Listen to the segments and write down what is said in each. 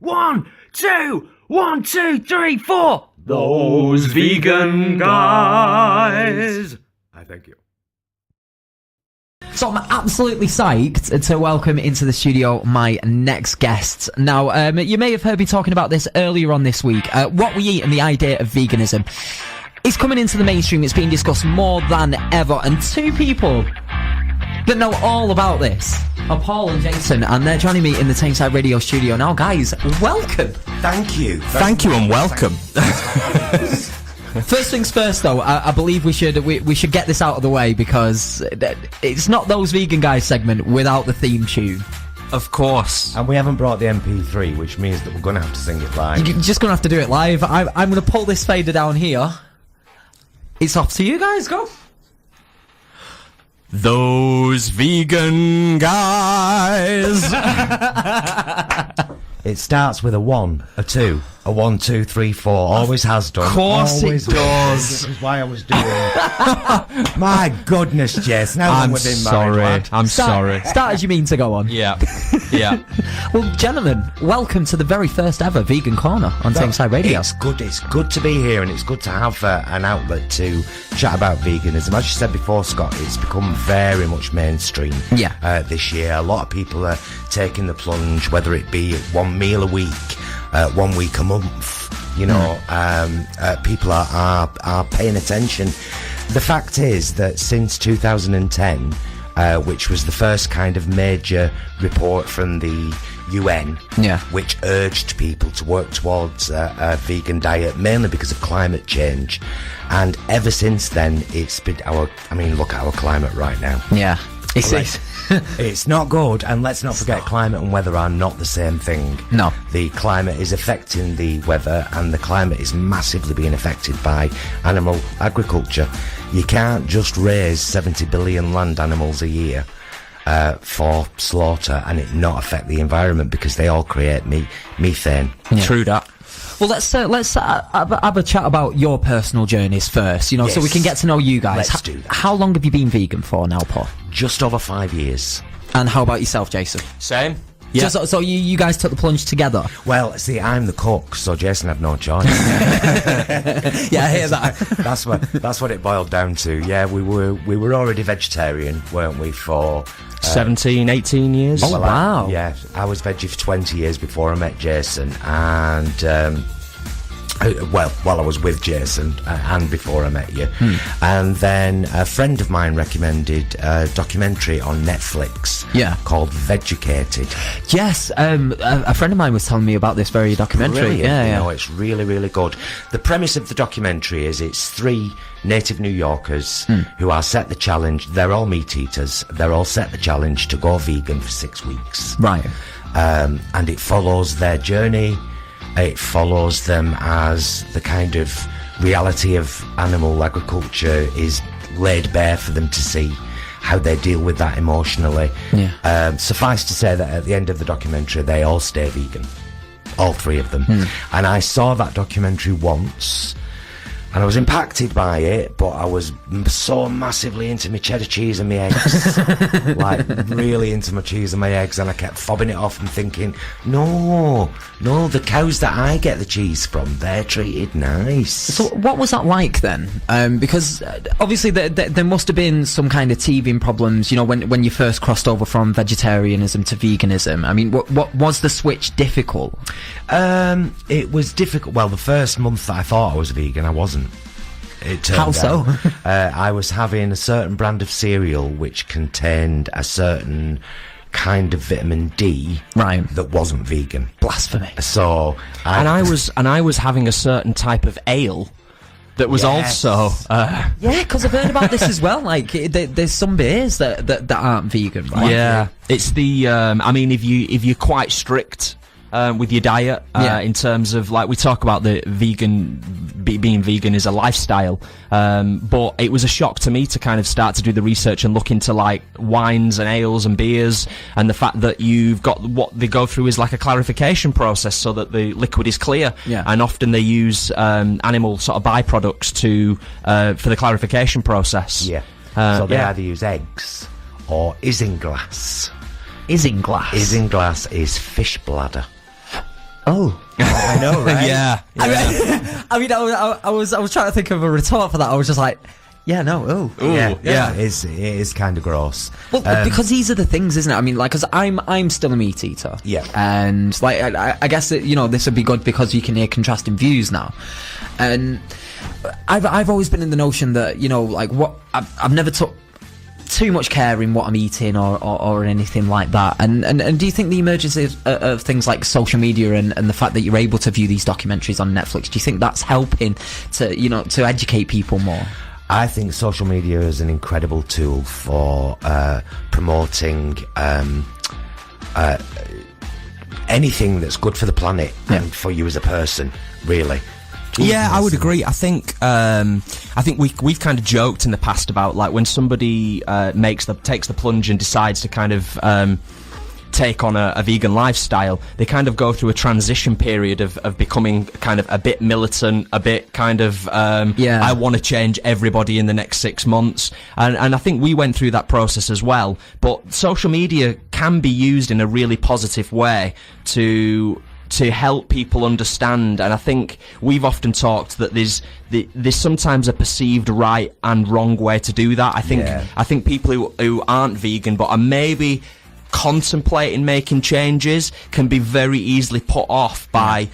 1, 2, 1, 2, 3, 4. Those vegan guys. I thank you. So I'm absolutely psyched to welcome into the studio my next guests. Now, you may have heard me talking about this earlier on this week. What we eat and the idea of veganism is coming into the mainstream. It's being discussed more than ever. And two people that know all about this are Paul and Jason, and they're joining me in the Tameside Radio studio now. Guys, welcome. Thank you. Thank you and welcome. First things first, though, I believe we should get this out of the way, because it's not Those Vegan Guys segment without the theme tune. Of course. And we haven't brought the MP3, which means that we're going to have to sing it live. You're just going to have to do it live. I'm going to pull this fader down here. It's off to you guys, go. Those vegan guys. It starts with a 1, a 2, a 1, 2, 3, 4. Always has done. Of course Always it does. This is why I was doing it. My goodness, Jess. Now I'm within sorry. I'm sorry. Start as you mean to go on. Yeah. Yeah. Well, gentlemen, welcome to the very first ever Vegan Corner on Tameside Radio. It's good to be here, and it's good to have an outlet to chat about veganism. As you said before, Scott, it's become very much mainstream. Yeah. This year, a lot of people are taking the plunge, whether it be one meal a week, 1 week a month. You know, people are paying attention. The fact is that since 2010, which was the first kind of major report from the UN, which urged people to work towards a vegan diet, mainly because of climate change. And ever since then, it's been look at our climate right now. Yeah. It's not good, and let's not forget climate and weather are not the same thing. No. The climate is affecting the weather, and the climate is massively being affected by animal agriculture. You can't just raise 70 billion land animals a year for slaughter and it not affect the environment, because they all create methane. Yeah. True that. Well, let's have a chat about your personal journeys first, Yes. so we can get to know you guys. Let's do that. How long have you been vegan for now, Paul? Just over 5 years. And how about yourself, Jason? Same. Yeah. So you guys took the plunge together? Well, see, I'm the cook, so Jason had no choice. Yeah, I hear that. That's what it boiled down to. Yeah, we were already vegetarian, weren't we, for 17, 18 years. Oh, wow. I was veggie for 20 years before I met Jason, and while I was with Jason and before I met you. And then a friend of mine recommended a documentary on Netflix called Vegucated. Yes, a friend of mine was telling me about this very documentary. Brilliant, Yeah. You know, it's really, really good. The premise of the documentary is it's 3 native New Yorkers who are set the challenge. They're all meat eaters. They're all set the challenge to go vegan for 6 weeks. Right. And it follows their journey. It follows them as the kind of reality of animal agriculture is laid bare for them to see, how they deal with that emotionally. Yeah. Suffice to say that at the end of the documentary, they all stay vegan. All 3 of them. And I saw that documentary once, and I was impacted by it, but I was so massively into my cheddar cheese and my eggs. Like, really into my cheese and my eggs, and I kept fobbing it off and thinking, no, the cows that I get the cheese from, they're treated nice. So what was that like then? Because obviously there must have been some kind of teething problems, when you first crossed over from vegetarianism to veganism. I mean, what was the switch difficult? It was difficult. Well, the first month that I thought I was vegan, I wasn't. It turned How so? out, I was having a certain brand of cereal which contained a certain kind of vitamin D that wasn't vegan. Blasphemy. So I was having a certain type of ale that was also yeah, because I've heard about this as well. Like, there's some beers that aren't vegan, right? Yeah, it's the if you're quite strict with your diet, in terms of, like, we talk about the being vegan is a lifestyle, but it was a shock to me to kind of start to do the research and look into, like, wines and ales and beers, and the fact that you've got what they go through is like a clarification process so that the liquid is clear, and often they use animal sort of byproducts to for the clarification process. So they either use eggs or isinglass. Isinglass? Isinglass is fish bladder. Oh, I know, right? Yeah. I mean, I was trying to think of a retort for that. I was just like, yeah, no, Yeah. It is kind of gross. Well, because these are the things, isn't it? I mean, like, because I'm still a meat eater. Yeah. And, like, I guess that, you know, this would be good because you can hear contrasting views now. And I've always been in the notion that, you know, like, what I've never took too much care in what I'm eating or anything like that. And do you think the emergence of things like social media and the fact that you're able to view these documentaries on Netflix, do you think that's helping to educate people more? I think social media is an incredible tool for promoting anything that's good for the planet and for you as a person, really. Yeah, I would agree. I think we've kind of joked in the past about, like, when somebody takes the plunge and decides to kind of take on a vegan lifestyle, they kind of go through a transition period of becoming kind of a bit militant, a bit kind of I want to change everybody in the next 6 months, and I think we went through that process as well. But social media can be used in a really positive way to help people understand, and I think we've often talked that there's sometimes a perceived right and wrong way to do that. I think people who aren't vegan but are maybe contemplating making changes can be very easily put off by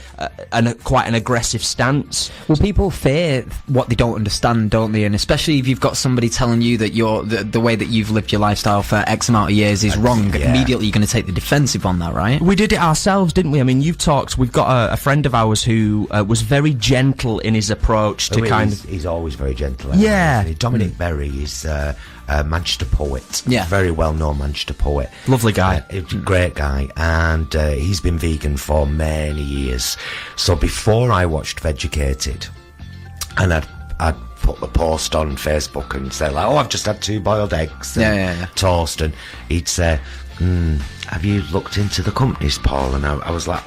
quite an aggressive stance. Well, people fear what they don't understand, don't they? And especially if you've got somebody telling you that the way that you've lived your lifestyle for X amount of years is wrong, immediately you're going to take the defensive on that, right? We did it ourselves, didn't we? I mean, we've got a friend of ours who was very gentle in his approach to He's always very gentle. Yeah. Dominic Berry is a Manchester poet. Yeah. Very well-known Manchester poet. Lovely guy. Great guy. And he's been vegan for many years. So before I watched Veganuary, and I'd put the post on Facebook and say, like, I've just had 2 boiled eggs and toast. And he'd say, have you looked into the companies, Paul? And I was like,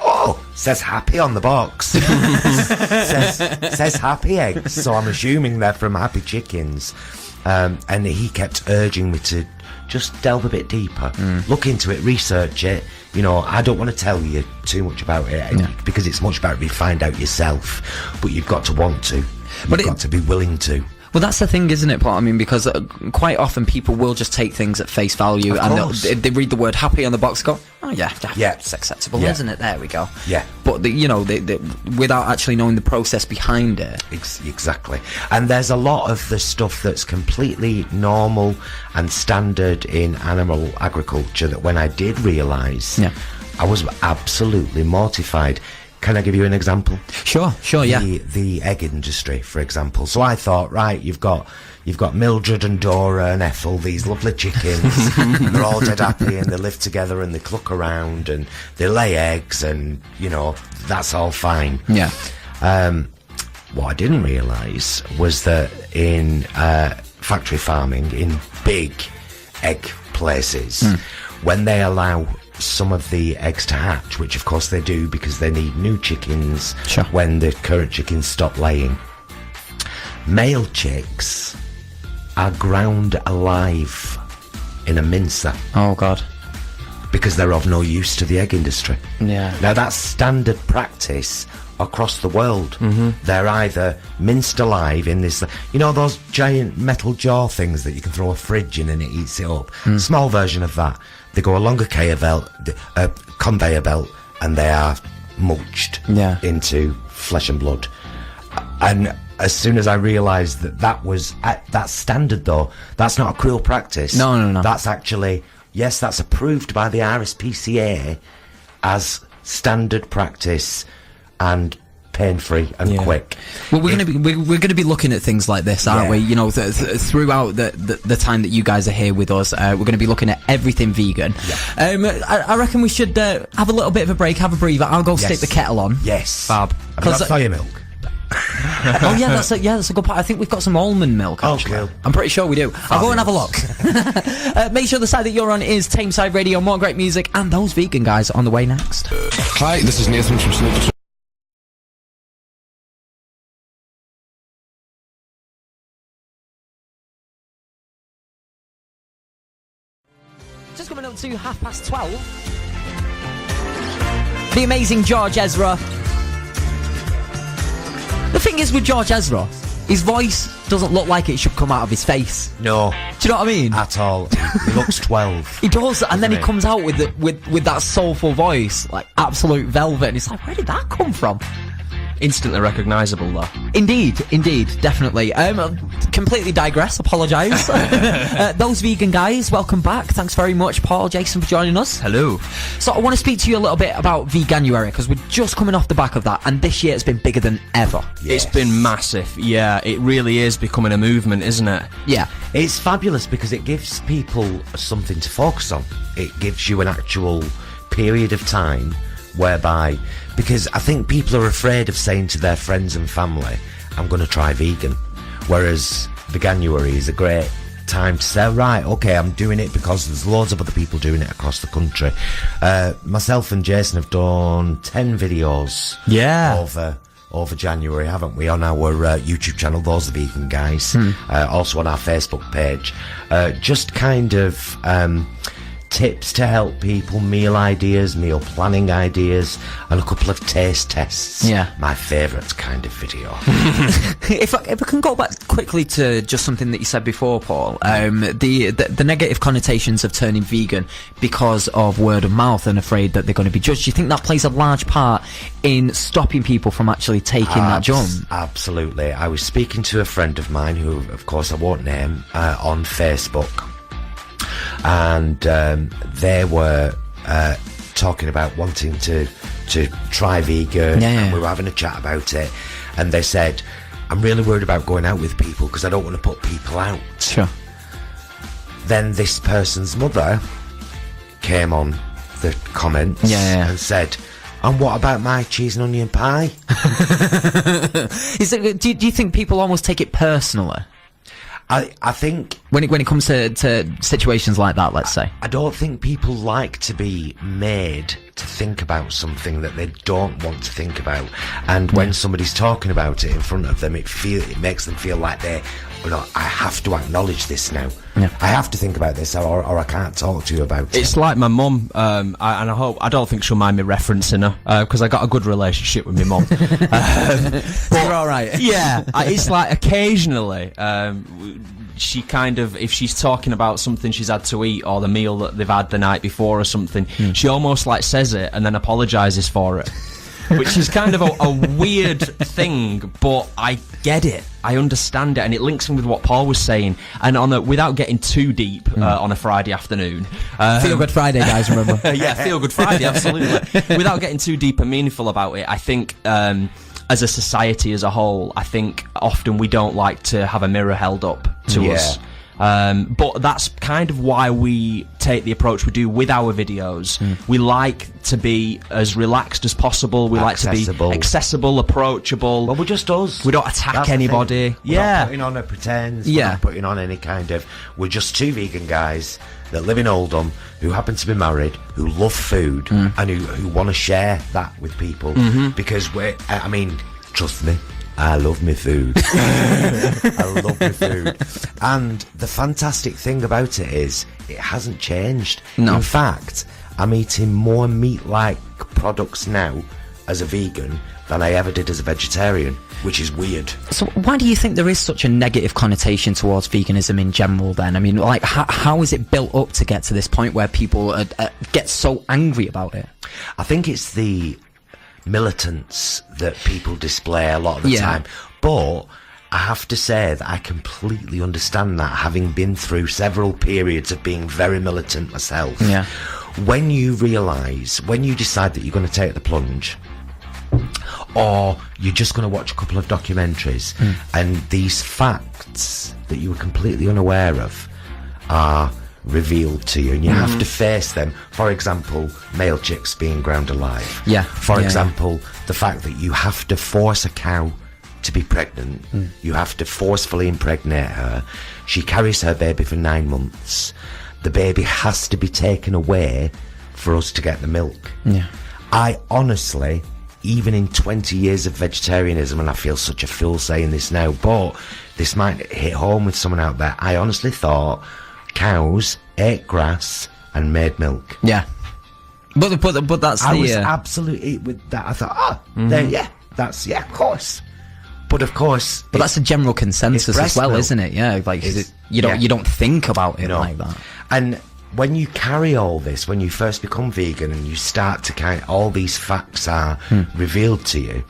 says happy on the box. says happy eggs. So I'm assuming they're from Happy Chickens. And he kept urging me to just delve a bit deeper, look into it, research it. You know, I don't want to tell you too much about it because it's much better if you find out yourself. But you've got to want to. You've got to be willing to. Well, that's the thing, isn't it, Paul? I mean, because quite often people will just take things at face value and they read the word happy on the box and go, it's acceptable, isn't it? There we go. Yeah. But, they, without actually knowing the process behind it. Exactly. And there's a lot of the stuff that's completely normal and standard in animal agriculture that when I did realise, I was absolutely mortified. Can I give you an example? Sure, yeah. The egg industry, for example. So I thought, right, you've got Mildred and Dora and Ethel, these lovely chickens. And they're all dead happy and they live together and they cluck around and they lay eggs and, that's all fine. Yeah. What I didn't realise was that in factory farming, in big egg places, when they allow some of the eggs to hatch, which of course they do because they need new chickens when the current chickens stop laying, male chicks are ground alive in a mincer. Oh God. Because they're of no use to the egg industry. Yeah. Now that's standard practice across the world. They're either minced alive in this, those giant metal jar things that you can throw a fridge in and it eats it up. Small version of that. They go along a conveyor belt and they are mulched into flesh and blood. And as soon as I realised that's standard, though, that's not a cruel practice. No. That's actually, that's approved by the RSPCA as standard practice and pain-free and quick. Well, we're gonna be looking at things like this, aren't we? Throughout the time that you guys are here with us, we're going to be looking at everything vegan. I reckon we should have a little bit of a break, have a breather. I'll go stick the kettle on. Yes. Fab. Have you got soya milk? That's a good part. I think we've got some almond milk, actually. Cool. I'm pretty sure we do. I'll go and have a look. Make sure the side that you're on is Tameside Radio. More great music and those vegan guys on the way next. Hi, this is Nathan from Sneaker. Just coming up to 12:30. The amazing George Ezra. The thing is with George Ezra, his voice doesn't look like it should come out of his face. No. Do you know what I mean? At all. He looks 12. He does, and then he comes out with that soulful voice, like absolute velvet, and it's like, where did that come from? Instantly recognisable, though. Indeed, definitely. Completely digress, apologise. Those vegan guys, welcome back. Thanks very much, Paul, Jason, for joining us. Hello. So I want to speak to you a little bit about Veganuary, because we're just coming off the back of that, and this year it's been bigger than ever. Yes. It's been massive. Yeah, it really is becoming a movement, isn't it? Yeah. It's fabulous because it gives people something to focus on. It gives you an actual period of time whereby, because I think people are afraid of saying to their friends and family, I'm going to try vegan, whereas Veganuary is a great time to say, right, okay, I'm doing it because there's loads of other people doing it across the country. Myself and Jason have done 10 videos over January, haven't we, on our YouTube channel, Those Are Vegan Guys, also on our Facebook page, just kind of tips to help people, meal ideas, meal planning ideas, and a couple of taste tests. Yeah. My favourite kind of video. If I can go back quickly to just something that you said before, Paul, the negative connotations of turning vegan because of word of mouth and afraid that they're going to be judged, do you think that plays a large part in stopping people from actually taking that jump? Absolutely. I was speaking to a friend of mine who, of course, I won't name, on Facebook. And they were talking about wanting to try vegan, and we were having a chat about it, and they said, I'm really worried about going out with people because I don't want to put people out. Sure. Then this person's mother came on the comments and said, and what about my cheese and onion pie? Do you think people almost take it personally? I think when it comes to situations like that, let's say, I don't think people like to be made to think about something that they don't want to think about, and when somebody's talking about it in front of them, it makes them feel like I have to acknowledge this now. I have to think about this, or I can't talk to you about it. It's like my mum, and I don't think she'll mind me referencing her, because I got a good relationship with my mum. But you're all right. Yeah, it's like occasionally, she kind of, if she's talking about something she's had to eat or the meal that they've had the night before or something, she almost like says it and then apologises for it. Which is kind of a weird thing, but I get it. I understand it, and it links in with what Paul was saying. And without getting too deep on a Friday afternoon, Feel Good Friday, guys. Remember? Yeah, Feel Good Friday, absolutely. Without getting too deep and meaningful about it, I think as a society as a whole, I think often we don't like to have a mirror held up to us. But that's kind of why we take the approach we do with our videos. We like to be as relaxed as possible. We like to be accessible, approachable. Well, we're just us. We don't attack anybody. We're not putting on a pretense. Yeah. We're not putting on any kind of... We're just two vegan guys that live in Oldham, who happen to be married, who love food, and who want to share that with people. Because I mean, trust me, I love my food. I love my food. And the fantastic thing about it is, it hasn't changed. No. In fact, I'm eating more meat-like products now as a vegan than I ever did as a vegetarian, which is weird. So why do you think there is such a negative connotation towards veganism in general then? I mean, like, how is it built up to get to this point where people get so angry about it? I think it's the militance that people display a lot of the time, but I have to say that I completely understand that, having been through several periods of being very militant myself. When you decide that you're going to take the plunge, or you're just going to watch a couple of documentaries, and these facts that you were completely unaware of are revealed to you, and you have to face them. For example, male chicks being ground alive. For example, the fact that you have to force a cow to be pregnant. You have to forcefully impregnate her. She carries her baby for 9 months. The baby has to be taken away for us to get the milk. I honestly, even in 20 years of vegetarianism, and I feel such a fool saying this now, but this might hit home with someone out there, I honestly thought cows ate grass and made milk. But that's I was absolutely with that. I thought, of course. But of course, but that's a general consensus as well, milk. Isn't it? Yeah, like you don't think about it like that. And when you carry all this, when you first become vegan and you start to all these facts are revealed to you,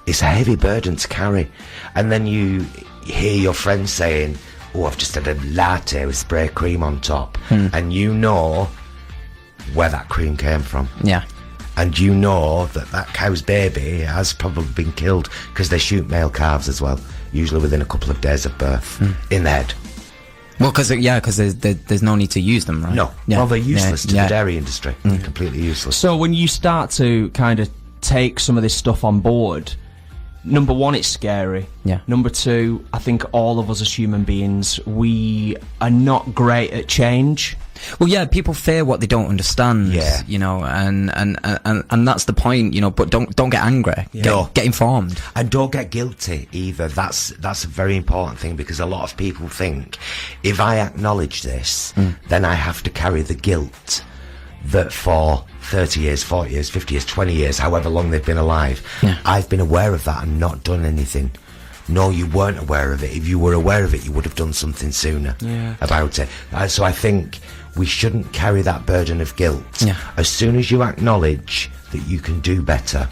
it's a heavy burden to carry. And then you hear your friends saying, "Oh, I've just had a latte with spray cream on top," and you know where that cream came from. Yeah. And you know that cow's baby has probably been killed because they shoot male calves as well, usually within a couple of days of birth, in the head. Well, because there's no need to use them, right? No. Yeah. Well, they're useless to the dairy industry. Completely useless. So when you start to kind of take some of this stuff on board, number one, it's scary. Yeah. Number two, I think all of us as human beings, we are not great at change. Well, yeah, people fear what they don't understand. Yeah. You know, and that's the point. You know, but don't get angry. Yeah. Get informed, and don't get guilty either. That's a very important thing, because a lot of people think if I acknowledge this, then I have to carry the guilt that for 30 years, 40 years, 50 years, 20 years, however long they've been alive, I've been aware of that and not done anything. No, you weren't aware of it. If you were aware of it, you would have done something sooner about it. So I think we shouldn't carry that burden of guilt. Yeah. As soon as you acknowledge that you can do better,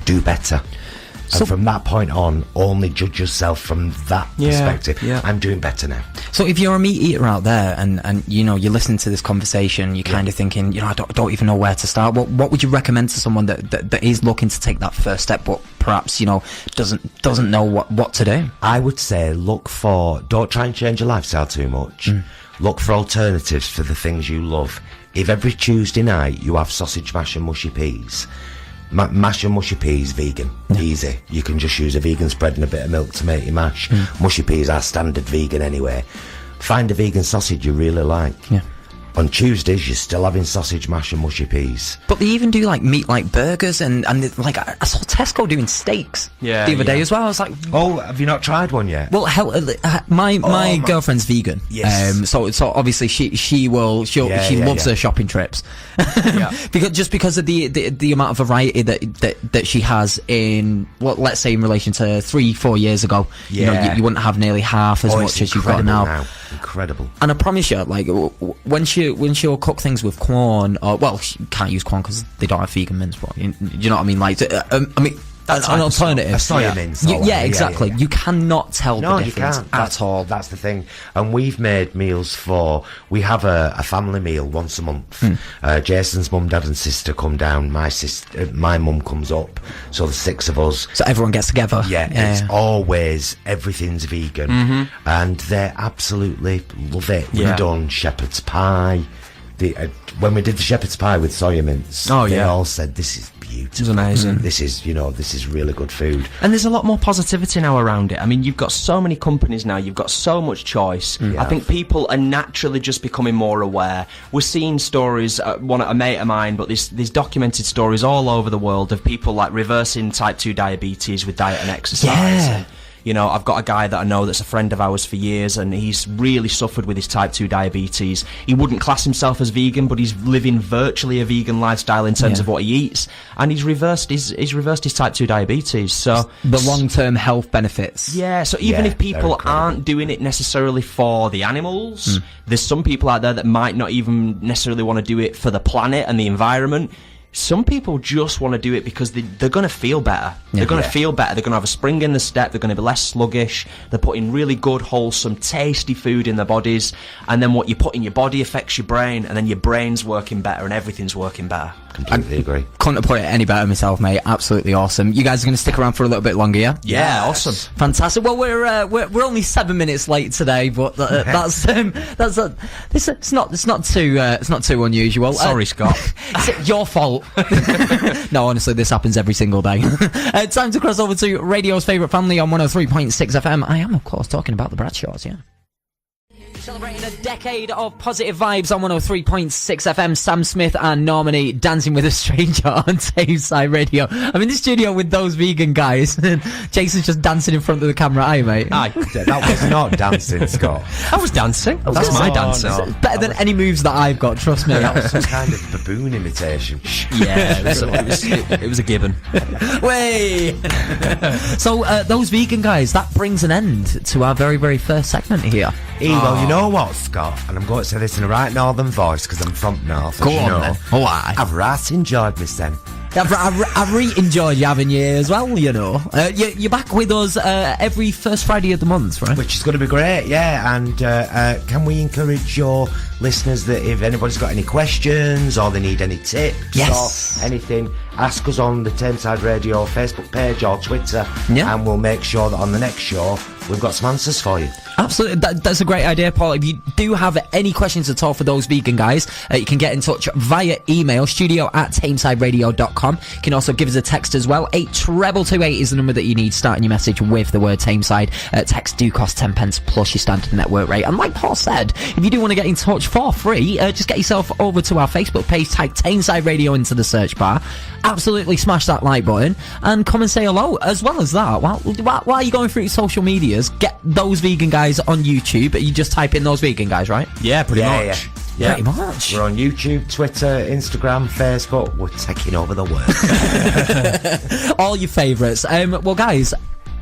do better. And from that point on, only judge yourself from that perspective. Yeah. I'm doing better now. So if you're a meat eater out there and you know, you're listening to this conversation, you're kind of thinking, you know, I don't even know where to start. What would you recommend to someone that is looking to take that first step, but perhaps, you know, doesn't know what to do? I would say don't try and change your lifestyle too much. Look for alternatives for the things you love. If every Tuesday night you have sausage mash and mushy peas, mash and mushy peas vegan, easy. You can just use a vegan spread and a bit of milk to make your mash. Mushy peas are standard vegan anyway. Find a vegan sausage you really like. On Tuesdays you're still having sausage mash and mushy peas. But they even do like meat like burgers and like I saw Tesco doing steaks the other day as well. I was like, oh, have you not tried one yet? Well, my girlfriend's vegan. Yes. So obviously she loves her shopping trips. because of the amount of variety that she has in, well, let's say in relation to 3-4 years ago. You know, you wouldn't have nearly half as much as you've got now. Incredible. And I promise you, like when she'll cook things with corn, or well, she can't use corn because they don't have vegan mince. But you know what I mean? Like, I mean, that's an alternative. A soya mince. Exactly. You cannot tell the difference at all. That's the thing. And we've made meals we have a family meal once a month. Jason's mum, dad and sister come down. My mum comes up. So the 6 of us. So everyone gets together. It's always, everything's vegan. And they absolutely love it. We've done shepherd's pie. When we did the shepherd's pie with soya mince, they all said, this is beautiful. It was amazing. This is really good food. And there's a lot more positivity now around it. I mean, you've got so many companies now, you've got so much choice. I think people are naturally just becoming more aware. We're seeing stories, a mate of mine, but there's documented stories all over the world of people like reversing type 2 diabetes with diet and exercise. And, you know, I've got a guy that I know that's a friend of ours for years, and he's really suffered with his type 2 diabetes. He wouldn't class himself as vegan, but he's living virtually a vegan lifestyle in terms of what he eats, and he's reversed his type 2 diabetes. So the long-term health benefits. Yeah, so even if people aren't doing it necessarily for the animals, there's some people out there that might not even necessarily want to do it for the planet and the environment. Some people just want to do it because they're going to feel better. They're going to feel better. They're going to have a spring in the step. They're going to be less sluggish. They're putting really good, wholesome, tasty food in their bodies. And then what you put in your body affects your brain. And then your brain's working better and everything's working better. Completely agree. Couldn't have put it any better myself, mate. Absolutely awesome. You guys are going to stick around for a little bit longer, yeah? Yeah, awesome. Fantastic. Well, we're only 7 minutes late today, but it's not too unusual. Sorry, Scott. It's your fault. No, honestly, this happens every single day. Time to cross over to radio's favourite family on 103.6 FM. I am, of course, talking about the Bradshaws, yeah. Celebrating a decade of positive vibes on 103.6 FM. Sam Smith and Normani dancing with a stranger on Tameside Radio. I'm in the studio with those vegan guys. Jason's just dancing in front of the camera. Aye, mate. Aye. That was not dancing, Scott. I was dancing. That's my dancing. No. It's better than any moves that I've got, trust me. That was some kind of baboon imitation. Yeah, it was a gibbon. Way. So, those vegan guys, that brings an end to our very, very first segment here. Well, you know what, Scott? And I'm going to say this in a right northern voice because I'm from North. Go as you on, know. then. Oh, aye. I've right enjoyed this then. I've really enjoyed you having you as well, you know. You're back with us every first Friday of the month, right? Which is going to be great, yeah. And can we encourage your listeners that if anybody's got any questions or they need any tips Yes. or anything, ask us on the Tameside Radio Facebook page or Twitter, Yeah. and we'll make sure that on the next show we've got some answers for you. Absolutely, that's a great idea, Paul. If you do have any questions at all for those vegan guys, you can get in touch via email, studio@tamesideradio.com. You can also give us a text as well. 82228 is the number that you need, starting your message with the word Tameside. Texts do cost 10 pence plus your standard network rate. And like Paul said, if you do want to get in touch for free, just get yourself over to our Facebook page, type Tameside Radio into the search bar, absolutely smash that like button, and come and say hello. As well as that, while you're going through your social medias, get those vegan guys on YouTube. You just type in those vegan guys, right? Yeah, pretty much. Yeah. Pretty much. We're on YouTube, Twitter, Instagram, Facebook. We're taking over the world. All your favourites. Well, guys,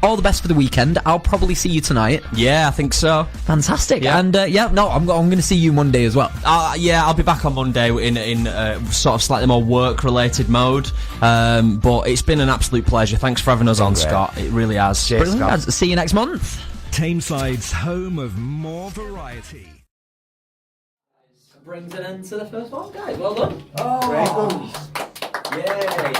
all the best for the weekend. I'll probably see you tonight. Yeah, I think so. Fantastic. Yeah. And I'm going to see you Monday as well. Yeah, I'll be back on Monday in sort of slightly more work-related mode. But it's been an absolute pleasure. Thanks for having us on, great. Scott. It really has. Cheers, Brilliant. Scott. See you next month. Tameside's home of more variety. Brings an end to the first one, guys. Well done. Yay!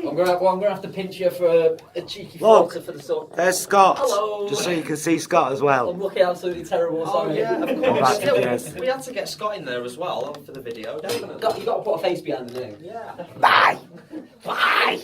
I'm gonna have to pinch you for a cheeky Look. photo for the sun. There's Scott. Hello. Just so you can see Scott as well. I'm looking absolutely terrible. Sorry. Yes. We had to get Scott in there as well for the video, definitely. You got to put a face behind the name. Yeah. Bye. Bye.